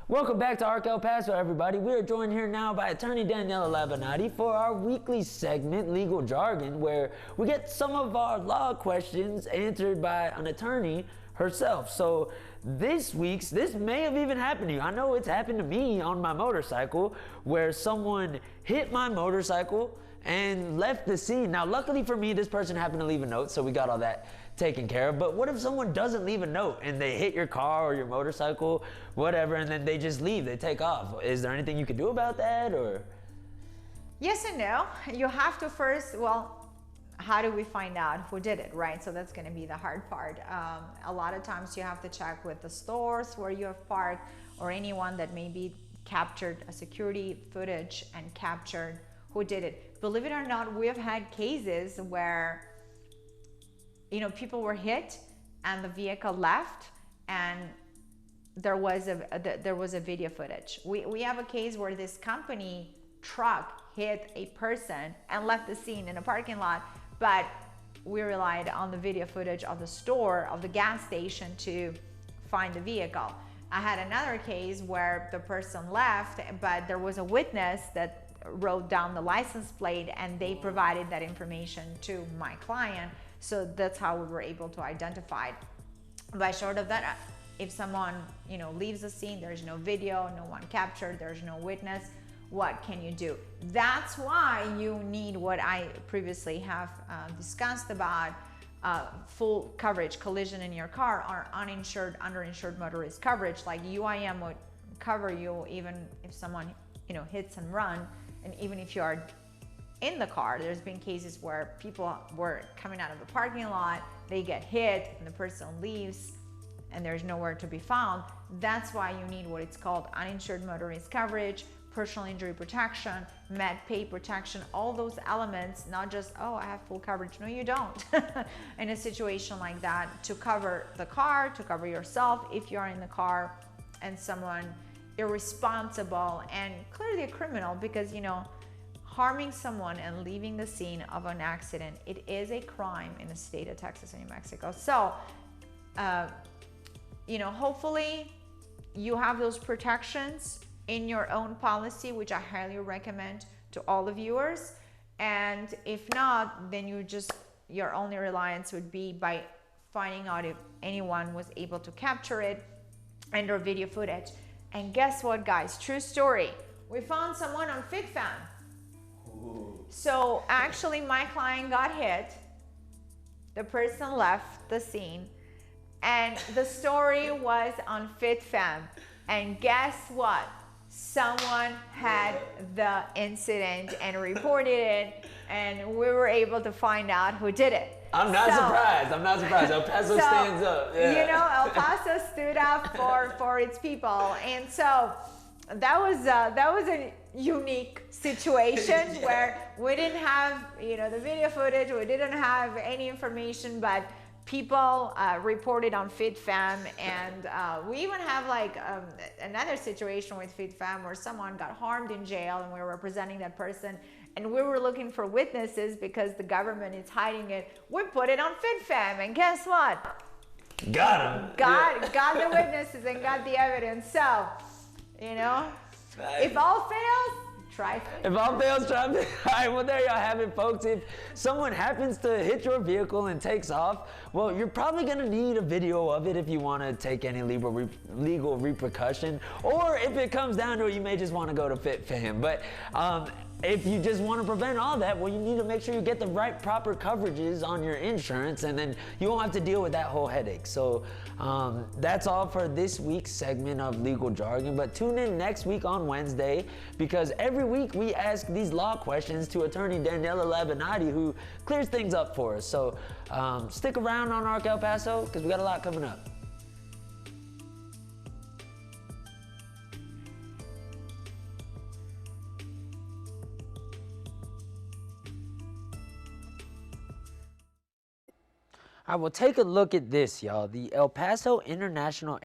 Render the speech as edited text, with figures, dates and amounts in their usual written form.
Welcome back to Arc El Paso, everybody. We are joined here now by attorney Daniela Labinoti for our weekly segment, Legal Jargon, where we get some of our law questions answered by an attorney herself. So this may have even happened to you. I know it's happened to me on my motorcycle, where someone hit my motorcycle and left the scene. Now, luckily for me, this person happened to leave a note, so we got all that taken care of. But what if someone doesn't leave a note and they hit your car or your motorcycle, whatever, and then they just leave, they take off? Is there anything you can do about that, or? Yes and no. You have to first, how do we find out who did it, right? So that's going to be the hard part. A lot of times you have to check with the stores where you have parked, or anyone that maybe captured a security footage and captured who did it. Believe it or not, we have had cases where, you know, people were hit and the vehicle left, and there was a video footage. We have a case where this company truck hit a person and left the scene in a parking lot, but we relied on the video footage of the store, of the gas station, to find the vehicle. I had another case where the person left, but there was a witness that wrote down the license plate, and they provided that information to my client. So that's how we were able to identify it. But short of that, if someone, you know, leaves the scene, there's no video, no one captured, there's no witness, what can you do? That's why you need what I previously have discussed about full coverage, collision in your car, or uninsured, underinsured motorist coverage. Like UIM would cover you even if someone, you know, hits and run, and even if you are in the car. There's been cases where people were coming out of the parking lot, they get hit, and the person leaves, and there's nowhere to be found. That's why you need what it's called uninsured motorist coverage, personal injury protection, med pay protection, all those elements, not just, oh, I have full coverage. No, you don't. In a situation like that, to cover the car, to cover yourself if you're in the car and someone irresponsible and clearly a criminal, because, you know, harming someone and leaving the scene of an accident, it is a crime in the state of Texas and New Mexico. So, you know, hopefully you have those protections in your own policy, which I highly recommend to all the viewers. And if not, then your only reliance would be by finding out if anyone was able to capture it and or video footage. And guess what, guys? True story. We found someone on FitFam. Ooh. So actually my client got hit. The person left the scene, and the story was on FitFam. And guess what? Someone had the incident and reported it, and we were able to find out who did it. I'm not surprised. I'm not surprised. El Paso stands up. Yeah. You know, El Paso stood up for its people, and so that was a unique situation. Yeah. Where we didn't have, you know, the video footage. We didn't have any information, but people reported on FitFam, and we even have like another situation with FitFam where someone got harmed in jail, and we were representing that person, and we were looking for witnesses because the government is hiding it. We put it on FitFam, and guess what? Got him. Got the witnesses and got the evidence. So, you know, if all fails, try. If all fails, try. All right, well, there y'all have it, folks. If someone happens to hit your vehicle and takes off, well, you're probably going to need a video of it if you want to take any legal repercussion. Or if it comes down to it, you may just want to go to FitFam. But if you just want to prevent all that, well, you need to make sure you get the right proper coverages on your insurance, and then you won't have to deal with that whole headache. So that's all for this week's segment of Legal Jargon. But tune in next week on Wednesday, because every week we ask these law questions to attorney Daniela Labinoti, who clears things up for us. So stick around on Arc El Paso, because we got a lot coming up. I will take a look at this, y'all. The El Paso International